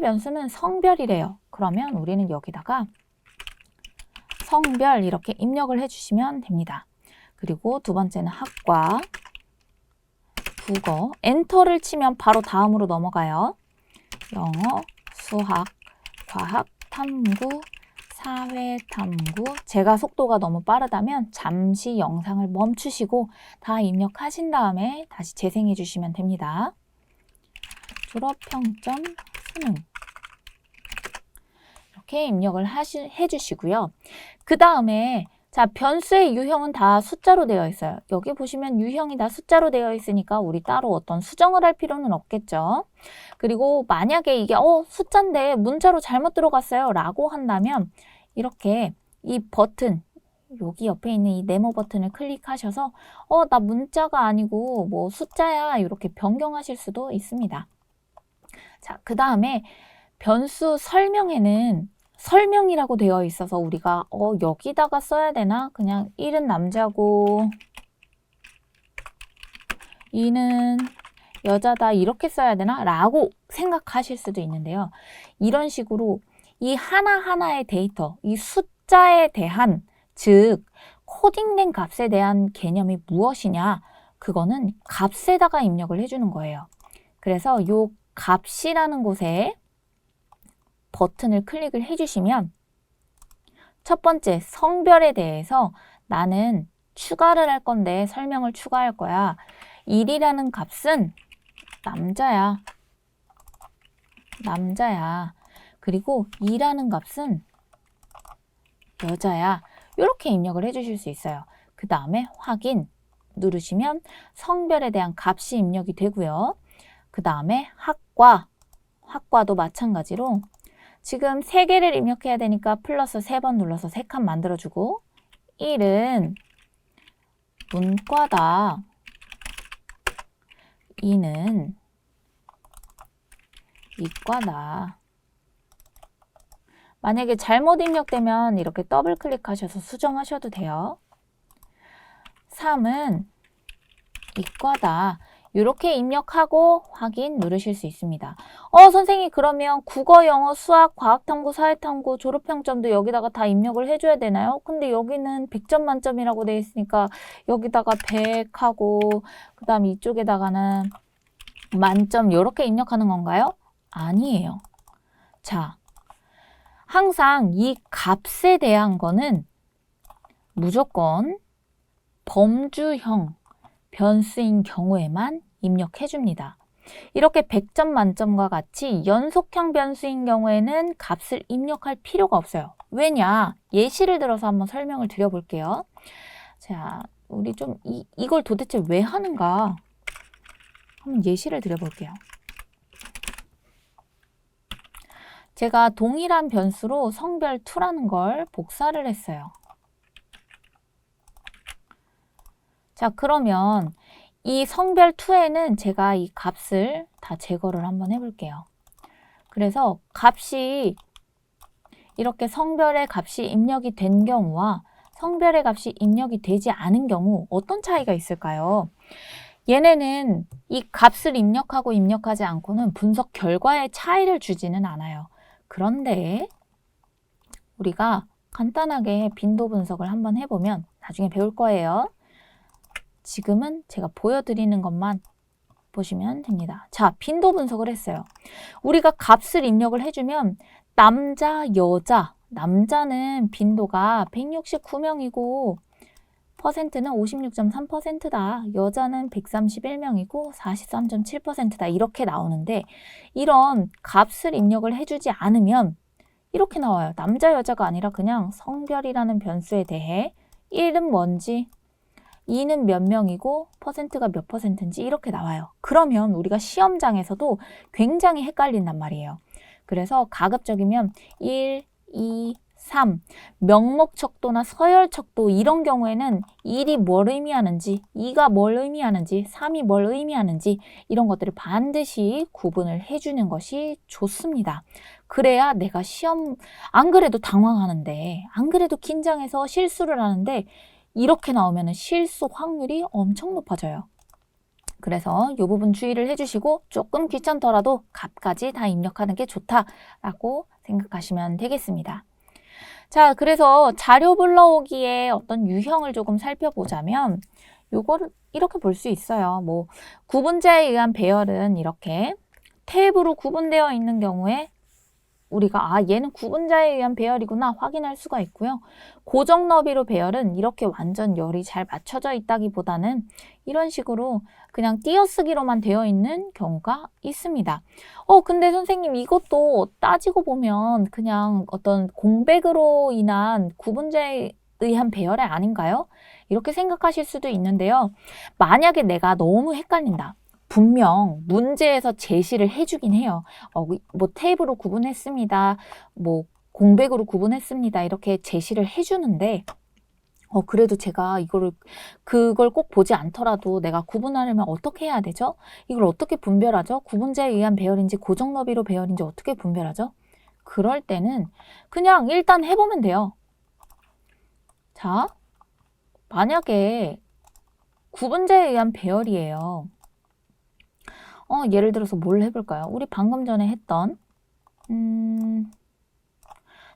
변수는 성별이래요. 그러면 우리는 여기다가 성별 이렇게 입력을 해주시면 됩니다. 그리고 두 번째는 학과, 국어, 엔터를 치면 바로 다음으로 넘어가요. 영어, 수학, 과학, 탐구, 사회탐구. 제가 속도가 너무 빠르다면 잠시 영상을 멈추시고 다 입력하신 다음에 다시 재생해 주시면 됩니다. 졸업평점, 수능 이렇게 입력을 해주시고요. 그 다음에 자, 변수의 유형은 다 숫자로 되어 있어요. 여기 보시면 유형이 다 숫자로 되어 있으니까 우리 따로 어떤 수정을 할 필요는 없겠죠. 그리고 만약에 이게 숫자인데 문자로 잘못 들어갔어요 라고 한다면 이렇게 이 버튼, 여기 옆에 있는 이 네모 버튼을 클릭하셔서 나 문자가 아니고 뭐 숫자야 이렇게 변경하실 수도 있습니다. 자, 그 다음에 변수 설명에는 설명이라고 되어 있어서 우리가 여기다가 써야 되나? 그냥 1은 남자고 2는 여자다 이렇게 써야 되나? 라고 생각하실 수도 있는데요. 이런 식으로 이 하나하나의 데이터, 이 숫자에 대한, 즉 코딩된 값에 대한 개념이 무엇이냐? 그거는 값에다가 입력을 해주는 거예요. 그래서 이 값이라는 곳에 버튼을 클릭을 해주시면 첫 번째 성별에 대해서 나는 추가를 할 건데 설명을 추가할 거야. 1이라는 값은 남자야. 그리고 2라는 값은 여자야. 이렇게 입력을 해주실 수 있어요. 그 다음에 확인 누르시면 성별에 대한 값이 입력이 되고요. 그 다음에 학과도 마찬가지로 지금 3개를 입력해야 되니까 플러스 3번 눌러서 3칸 만들어주고 1은 문과다. 2는 이과다. 만약에 잘못 입력되면 이렇게 더블 클릭하셔서 수정하셔도 돼요. 3은 이과다. 이렇게 입력하고 확인 누르실 수 있습니다. 선생님 그러면 국어, 영어, 수학, 과학탐구, 사회탐구, 졸업평점도 여기다가 다 입력을 해줘야 되나요? 근데 여기는 100점 만점이라고 되어 있으니까 여기다가 100하고 그 다음 이쪽에다가는 만점 이렇게 입력하는 건가요? 아니에요. 자, 항상 이 값에 대한 거는 무조건 범주형 변수인 경우에만 입력해 줍니다. 이렇게 100점 만점과 같이 연속형 변수인 경우에는 값을 입력할 필요가 없어요. 왜냐? 예시를 들어서 한번 설명을 드려볼게요. 자, 우리 좀 이걸 도대체 왜 하는가? 한번 예시를 드려볼게요. 제가 동일한 변수로 성별 2라는 걸 복사를 했어요. 자, 그러면 이 성별 2에는 제가 이 값을 다 제거를 한번 해볼게요. 그래서 값이 이렇게 성별의 값이 입력이 된 경우와 성별의 값이 입력이 되지 않은 경우 어떤 차이가 있을까요? 얘네는 이 값을 입력하고 입력하지 않고는 분석 결과에 차이를 주지는 않아요. 그런데 우리가 간단하게 빈도 분석을 한번 해보면 나중에 배울 거예요. 지금은 제가 보여드리는 것만 보시면 됩니다. 자, 빈도 분석을 했어요. 우리가 값을 입력을 해주면 남자, 여자, 남자는 빈도가 169명이고 퍼센트는 56.3%다. 여자는 131명이고 43.7%다. 이렇게 나오는데 이런 값을 입력을 해주지 않으면 이렇게 나와요. 남자, 여자가 아니라 그냥 성별이라는 변수에 대해 1은 뭔지, 2는 몇 명이고 퍼센트가 몇 퍼센트인지 이렇게 나와요. 그러면 우리가 시험장에서도 굉장히 헷갈린단 말이에요. 그래서 가급적이면 1, 2, 3, 명목척도나 서열척도 이런 경우에는 1이 뭘 의미하는지, 2가 뭘 의미하는지, 3이 뭘 의미하는지 이런 것들을 반드시 구분을 해주는 것이 좋습니다. 그래야 내가 시험, 안 그래도 당황하는데, 안 그래도 긴장해서 실수를 하는데 이렇게 나오면 실수 확률이 엄청 높아져요. 그래서 이 부분 주의를 해주시고 조금 귀찮더라도 값까지 다 입력하는 게 좋다라고 생각하시면 되겠습니다. 자, 그래서 자료 불러오기의 어떤 유형을 조금 살펴보자면 요거를 이렇게 볼 수 있어요. 뭐 구분자에 의한 배열은 이렇게 탭으로 구분되어 있는 경우에 우리가 얘는 구분자에 의한 배열이구나 확인할 수가 있고요. 고정 너비로 배열은 이렇게 완전 열이 잘 맞춰져 있다기보다는 이런 식으로 그냥 띄어쓰기로만 되어 있는 경우가 있습니다. 근데 선생님 이것도 따지고 보면 그냥 어떤 공백으로 인한 구분자에 의한 배열이 아닌가요? 이렇게 생각하실 수도 있는데요. 만약에 내가 너무 헷갈린다. 분명 문제에서 제시를 해주긴 해요. 뭐 탭으로 구분했습니다. 뭐 공백으로 구분했습니다. 이렇게 제시를 해주는데 그래도 제가 그걸 꼭 보지 않더라도 내가 구분하려면 어떻게 해야 되죠? 이걸 어떻게 분별하죠? 구분자에 의한 배열인지 고정 너비로 배열인지 어떻게 분별하죠? 그럴 때는 그냥 일단 해보면 돼요. 자, 만약에 구분자에 의한 배열이에요. 예를 들어서 뭘 해볼까요? 우리 방금 전에 했던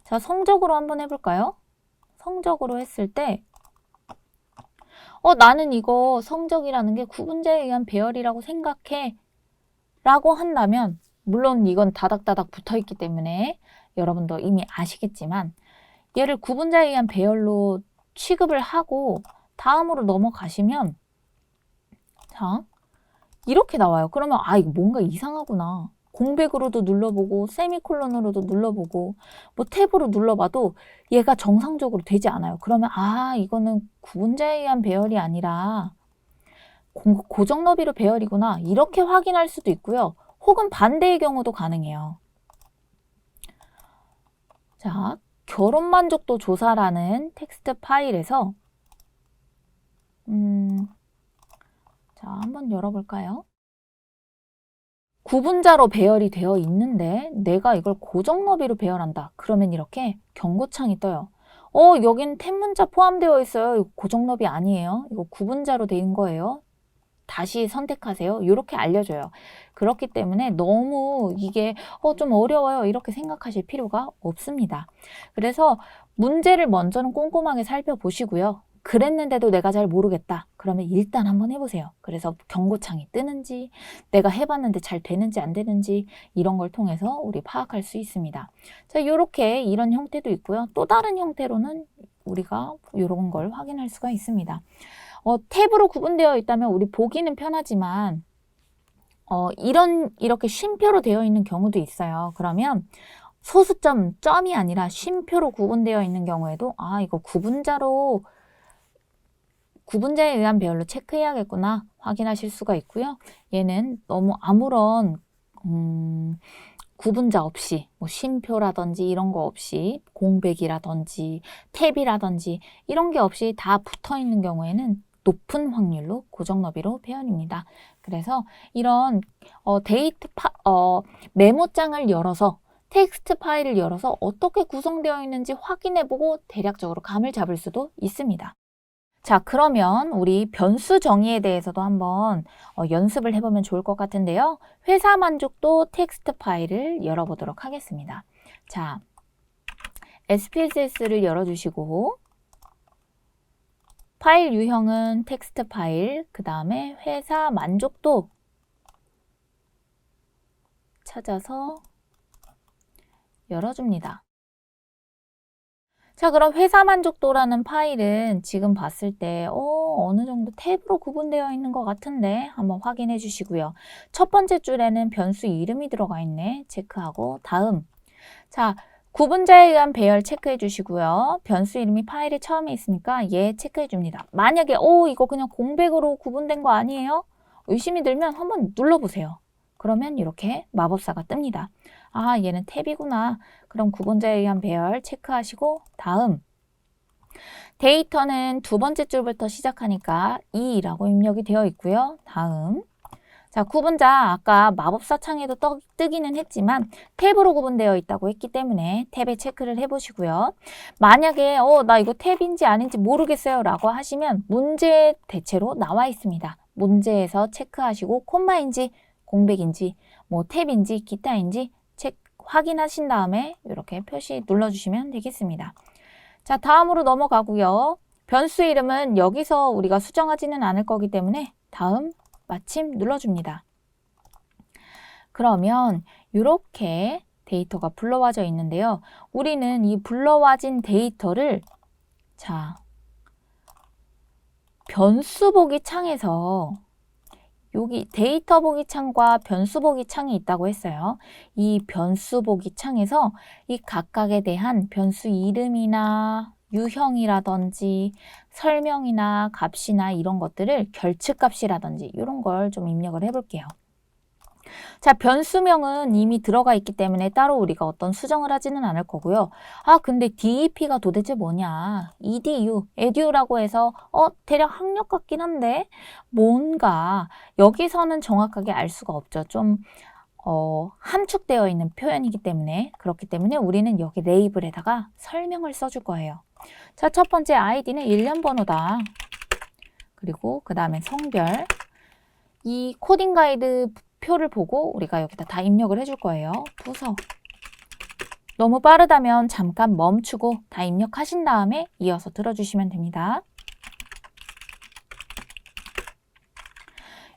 자, 성적으로 한번 해볼까요? 성적으로 했을 때 나는 이거 성적이라는 게 구분자에 의한 배열이라고 생각해 라고 한다면 물론 이건 다닥다닥 붙어있기 때문에 여러분도 이미 아시겠지만 얘를 구분자에 의한 배열로 취급을 하고 다음으로 넘어가시면 자, 이렇게 나와요. 그러면 이거 뭔가 이상하구나. 공백으로도 눌러보고 세미콜론으로도 눌러보고 뭐 탭으로 눌러봐도 얘가 정상적으로 되지 않아요. 그러면 이거는 구분자에 의한 배열이 아니라 고정 너비로 배열이구나. 이렇게 확인할 수도 있고요. 혹은 반대의 경우도 가능해요. 자, 결혼 만족도 조사라는 텍스트 파일에서 자, 한번 열어볼까요? 구분자로 배열이 되어 있는데 내가 이걸 고정 너비로 배열한다. 그러면 이렇게 경고창이 떠요. 여긴 탭 문자 포함되어 있어요. 이거 고정 너비 아니에요. 이거 구분자로 된 거예요. 다시 선택하세요. 이렇게 알려줘요. 그렇기 때문에 너무 이게 좀 어려워요. 이렇게 생각하실 필요가 없습니다. 그래서 문제를 먼저는 꼼꼼하게 살펴보시고요. 그랬는데도 내가 잘 모르겠다. 그러면 일단 한번 해보세요. 그래서 경고창이 뜨는지, 내가 해봤는데 잘 되는지 안 되는지 이런 걸 통해서 우리 파악할 수 있습니다. 자, 이렇게 이런 형태도 있고요. 또 다른 형태로는 우리가 이런 걸 확인할 수가 있습니다. 탭으로 구분되어 있다면 우리 보기는 편하지만 이렇게 쉼표로 되어 있는 경우도 있어요. 그러면 소수점, 점이 아니라 쉼표로 구분되어 있는 경우에도 이거 구분자에 의한 배열로 체크해야겠구나 확인하실 수가 있고요. 얘는 너무 아무런 구분자 없이 뭐 쉼표라든지 이런 거 없이 공백이라든지 탭이라든지 이런 게 없이 다 붙어 있는 경우에는 높은 확률로 고정 너비로 배열입니다. 그래서 이런 메모장을 열어서 텍스트 파일을 열어서 어떻게 구성되어 있는지 확인해보고 대략적으로 감을 잡을 수도 있습니다. 자, 그러면 우리 변수 정의에 대해서도 한번 연습을 해보면 좋을 것 같은데요. 회사 만족도 텍스트 파일을 열어보도록 하겠습니다. 자, SPSS를 열어주시고 파일 유형은 텍스트 파일, 그 다음에 회사 만족도 찾아서 열어줍니다. 자, 그럼 회사 만족도라는 파일은 지금 봤을 때 어느 정도 탭으로 구분되어 있는 것 같은데 한번 확인해 주시고요. 첫 번째 줄에는 변수 이름이 들어가 있네. 체크하고 다음. 자, 구분자에 의한 배열 체크해 주시고요. 변수 이름이 파일에 처음에 있으니까 얘 체크해 줍니다. 만약에 이거 그냥 공백으로 구분된 거 아니에요? 의심이 들면 한번 눌러보세요. 그러면 이렇게 마법사가 뜹니다. 아, 얘는 탭이구나. 그럼 구분자에 의한 배열 체크하시고 다음 데이터는 두 번째 줄부터 시작하니까 2라고 입력이 되어 있고요. 다음 자, 구분자 아까 마법사 창에도 뜨기는 했지만 탭으로 구분되어 있다고 했기 때문에 탭에 체크를 해보시고요. 만약에 나 이거 탭인지 아닌지 모르겠어요 라고 하시면 문제 대체로 나와 있습니다. 문제에서 체크하시고 콤마인지 공백인지 뭐 탭인지 기타인지 확인하신 다음에 이렇게 표시 눌러주시면 되겠습니다. 자, 다음으로 넘어가고요. 변수 이름은 여기서 우리가 수정하지는 않을 거기 때문에 다음 마침 눌러줍니다. 그러면 이렇게 데이터가 불러와져 있는데요. 우리는 이 불러와진 데이터를 변수 보기 창에서 여기 데이터 보기 창과 변수 보기 창이 있다고 했어요. 이 변수 보기 창에서 이 각각에 대한 변수 이름이나 유형이라든지 설명이나 값이나 이런 것들을 결측값이라든지 이런 걸 좀 입력을 해볼게요. 자, 변수명은 이미 들어가 있기 때문에 따로 우리가 어떤 수정을 하지는 않을 거고요. 아, 근데 DEP가 도대체 뭐냐? EDU라고 해서 대략 학력 같긴 한데 뭔가 여기서는 정확하게 알 수가 없죠. 좀 함축되어 있는 표현이기 때문에 그렇기 때문에 우리는 여기 레이블에다가 설명을 써줄 거예요. 자, 첫 번째 아이디는 1년 번호다. 그리고 그 다음에 성별. 이 코딩 가이드 표를 보고 우리가 여기다 다 입력을 해줄 거예요. 부서. 너무 빠르다면 잠깐 멈추고 다 입력하신 다음에 이어서 들어주시면 됩니다.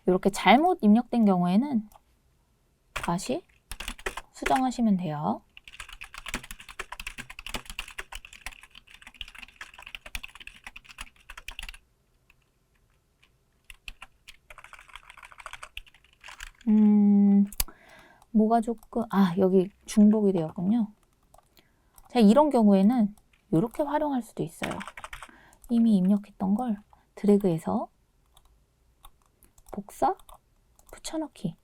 이렇게 잘못 입력된 경우에는 다시 수정하시면 돼요. 뭐가 조금 여기 중복이 되었군요. 자, 이런 경우에는 이렇게 활용할 수도 있어요. 이미 입력했던 걸 드래그해서 복사, 붙여넣기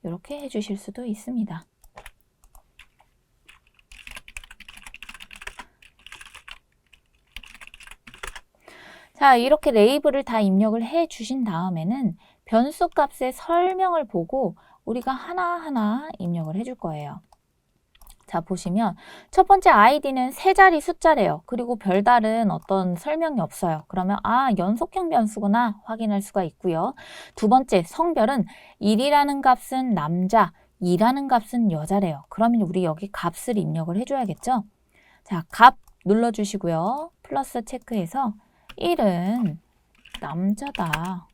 이렇게 해주실 수도 있습니다. 자, 이렇게 레이블을 다 입력을 해 주신 다음에는 변수 값의 설명을 보고 우리가 하나하나 입력을 해줄 거예요. 자, 보시면 첫 번째 아이디는 세 자리 숫자래요. 그리고 별다른 어떤 설명이 없어요. 그러면 연속형 변수구나 확인할 수가 있고요. 두 번째 성별은 1이라는 값은 남자, 2라는 값은 여자래요. 그러면 우리 여기 값을 입력을 해줘야겠죠? 자, 값 눌러주시고요. 플러스 체크해서 1은 남자다.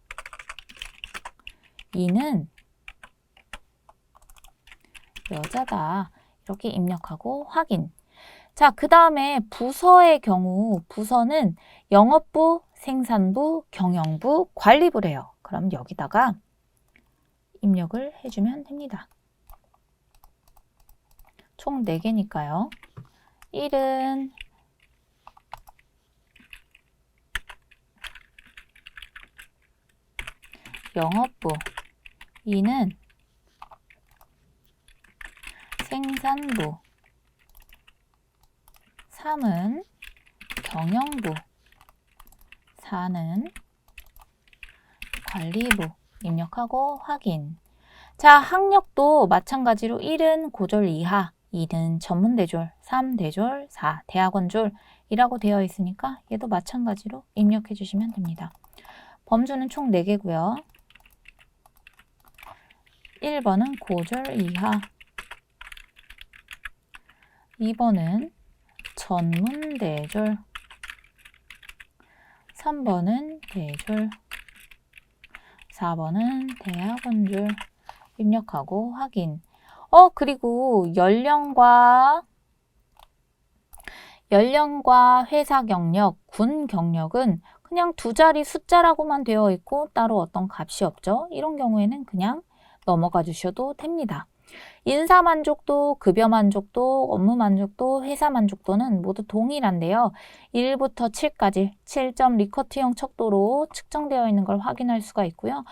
2는 여자다. 이렇게 입력하고 확인. 자, 그 다음에 부서의 경우 부서는 영업부, 생산부, 경영부, 관리부래요. 그럼 여기다가 입력을 해주면 됩니다. 총 4개니까요. 1은 영업부, 2는 생산부, 3은 경영부, 4는 관리부 입력하고 확인. 자, 학력도 마찬가지로 1은 고졸 이하, 2는 전문대졸, 3 대졸, 4 대학원졸이라고 되어 있으니까 얘도 마찬가지로 입력해 주시면 됩니다. 범주는 총 4개고요. 1번은 고졸 이하, 2번은 전문대졸, 3번은 대졸, 4번은 대학원졸 입력하고 확인. 그리고 연령과 회사 경력, 군 경력은 그냥 두 자리 숫자라고만 되어 있고 따로 어떤 값이 없죠. 이런 경우에는 그냥 넘어가 주셔도 됩니다. 인사 만족도, 급여 만족도, 업무 만족도, 회사 만족도는 모두 동일한데요. 1부터 7까지 7점 리커트형 척도로 측정되어 있는 걸 확인할 수가 있고요.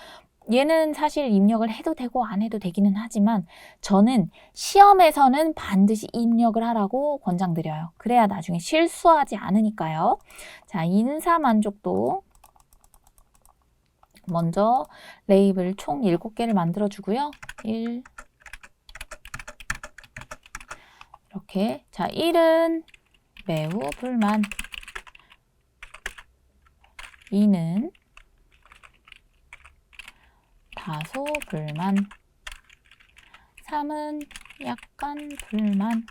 얘는 사실 입력을 해도 되고 안 해도 되기는 하지만 저는 시험에서는 반드시 입력을 하라고 권장드려요. 그래야 나중에 실수하지 않으니까요. 자, 인사 만족도 먼저 레이블 총 7개를 만들어 주고요. 1 이렇게. 자, 1은 매우 불만. 2는 다소 불만. 3은 약간 불만.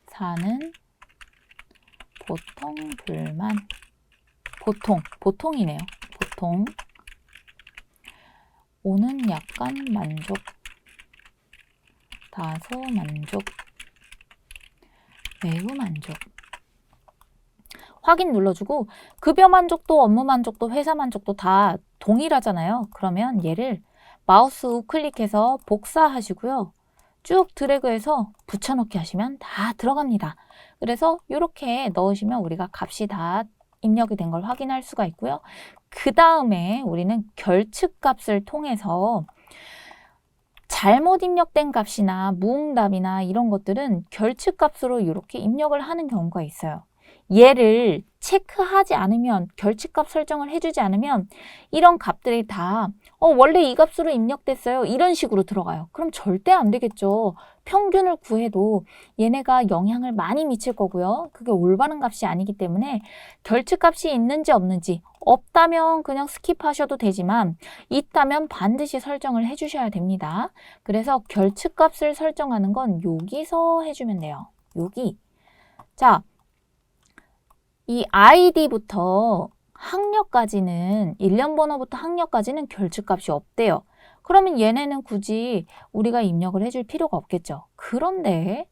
4는 보통 불만. 보통이네요. 보통. 5는 약간 만족. 다소 만족. 매우 만족. 확인 눌러주고 급여 만족도, 업무 만족도, 회사 만족도 다 동일하잖아요. 그러면 얘를 마우스 우클릭해서 복사하시고요. 쭉 드래그해서 붙여넣기 하시면 다 들어갑니다. 그래서 이렇게 넣으시면 우리가 값이 다 입력이 된 걸 확인할 수가 있고요. 그 다음에 우리는 결측값을 통해서 잘못 입력된 값이나 무응답이나 이런 것들은 결측값으로 이렇게 입력을 하는 경우가 있어요. 얘를 체크하지 않으면, 결측값 설정을 해주지 않으면 이런 값들이 다 원래 이 값으로 입력됐어요. 이런 식으로 들어가요. 그럼 절대 안 되겠죠. 평균을 구해도 얘네가 영향을 많이 미칠 거고요. 그게 올바른 값이 아니기 때문에 결측값이 있는지 없는지, 없다면 그냥 스킵하셔도 되지만 있다면 반드시 설정을 해주셔야 됩니다. 그래서 결측값을 설정하는 건 여기서 해주면 돼요. 여기. 자, 이 아이디부터 학력까지는, 일련 번호부터 학력까지는 결측값이 없대요. 그러면 얘네는 굳이 우리가 입력을 해줄 필요가 없겠죠. 그런데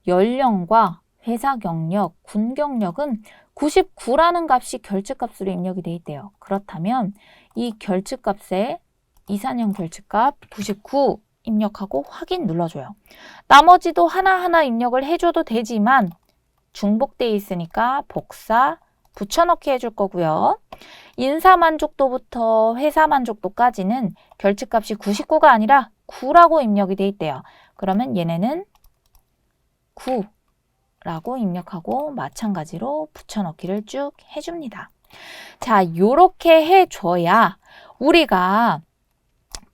연령과 회사 경력, 군 경력은 99라는 값이 결측값으로 입력이 돼 있대요. 그렇다면 이 결측값에 이산형 결측값 99 입력하고 확인 눌러줘요. 나머지도 하나하나 입력을 해줘도 되지만 중복되어 있으니까 복사, 붙여넣기 해줄 거고요. 인사 만족도부터 회사 만족도까지는 결측값이 99가 아니라 9라고 입력이 돼 있대요. 그러면 얘네는 9라고 입력하고 마찬가지로 붙여넣기를 쭉 해줍니다. 자, 요렇게 해줘야 우리가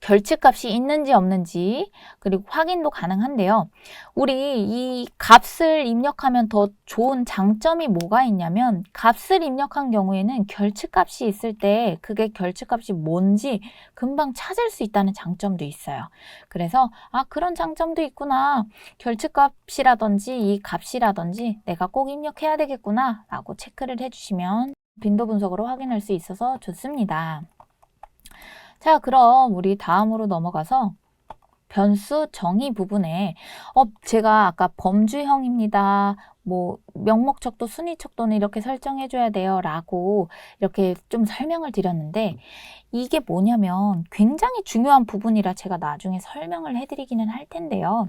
결측값이 있는지 없는지 그리고 확인도 가능한데요. 우리 이 값을 입력하면 더 좋은 장점이 뭐가 있냐면 값을 입력한 경우에는 결측값이 있을 때 그게 결측값이 뭔지 금방 찾을 수 있다는 장점도 있어요. 그래서 그런 장점도 있구나. 결측값이라든지 이 값이라든지 내가 꼭 입력해야 되겠구나 라고 체크를 해주시면 빈도 분석으로 확인할 수 있어서 좋습니다. 자, 그럼 우리 다음으로 넘어가서 변수 정의 부분에 제가 아까 범주형입니다. 뭐 명목척도, 순위척도는 이렇게 설정해줘야 돼요 라고 이렇게 좀 설명을 드렸는데 이게 뭐냐면 굉장히 중요한 부분이라 제가 나중에 설명을 해드리기는 할 텐데요.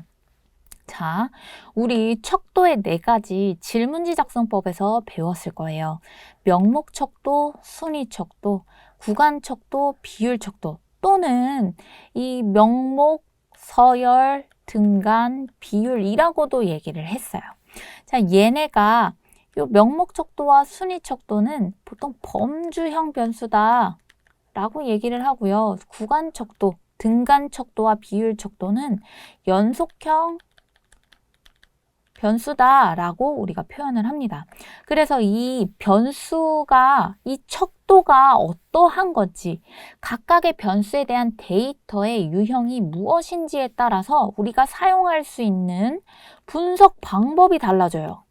자, 우리 척도의 4가지 질문지 작성법에서 배웠을 거예요. 명목척도, 순위척도, 구간척도, 비율척도 또는 이 명목, 서열, 등간, 비율이라고도 얘기를 했어요. 자, 얘네가 요 명목척도와 순위척도는 보통 범주형 변수다 라고 얘기를 하고요. 구간척도, 등간척도와 비율척도는 연속형 변수다라고 우리가 표현을 합니다. 그래서 이 변수가, 이 척도가 어떠한 건지, 각각의 변수에 대한 데이터의 유형이 무엇인지에 따라서 우리가 사용할 수 있는 분석 방법이 달라져요.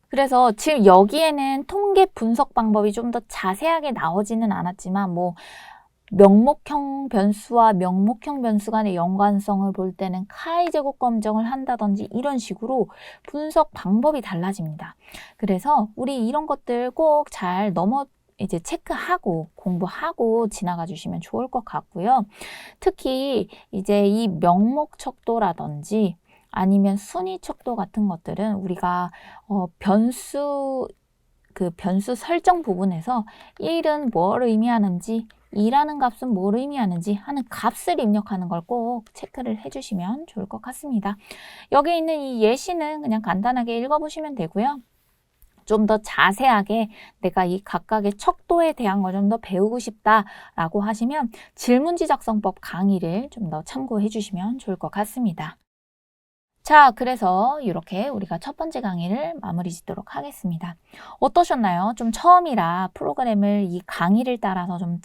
그래서 지금 여기에는 통계 분석 방법이 좀 더 자세하게 나오지는 않았지만 명목형 변수와 명목형 변수 간의 연관성을 볼 때는 카이 제곱 검정을 한다든지 이런 식으로 분석 방법이 달라집니다. 그래서 우리 이런 것들 꼭 잘 이제 체크하고 공부하고 지나가 주시면 좋을 것 같고요. 특히 이제 이 명목 척도라든지 아니면 순위 척도 같은 것들은 우리가 변수 설정 부분에서 1은 뭘 의미하는지 2라는 값은 뭘 의미하는지 하는 값을 입력하는 걸 꼭 체크를 해주시면 좋을 것 같습니다. 여기 있는 이 예시는 그냥 간단하게 읽어보시면 되고요. 좀 더 자세하게 내가 이 각각의 척도에 대한 걸 좀 더 배우고 싶다라고 하시면 질문지작성법 강의를 좀 더 참고해 주시면 좋을 것 같습니다. 자, 그래서 이렇게 우리가 첫 번째 강의를 마무리 짓도록 하겠습니다. 어떠셨나요? 좀 처음이라 프로그램을 이 강의를 따라서 좀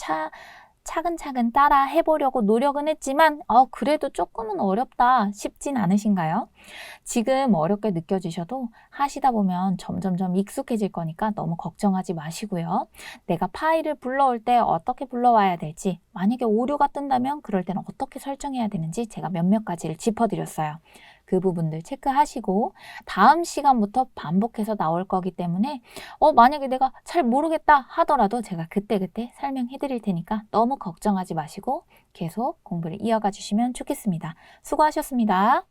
차근차근 따라 해보려고 노력은 했지만 그래도 조금은 어렵다 싶진 않으신가요? 지금 어렵게 느껴지셔도 하시다 보면 점점점 익숙해질 거니까 너무 걱정하지 마시고요. 내가 파일을 불러올 때 어떻게 불러와야 될지, 만약에 오류가 뜬다면 그럴 때는 어떻게 설정해야 되는지 제가 몇몇 가지를 짚어드렸어요. 그 부분들 체크하시고 다음 시간부터 반복해서 나올 거기 때문에 만약에 내가 잘 모르겠다 하더라도 제가 그때그때 설명해 드릴 테니까 너무 걱정하지 마시고 계속 공부를 이어가 주시면 좋겠습니다. 수고하셨습니다.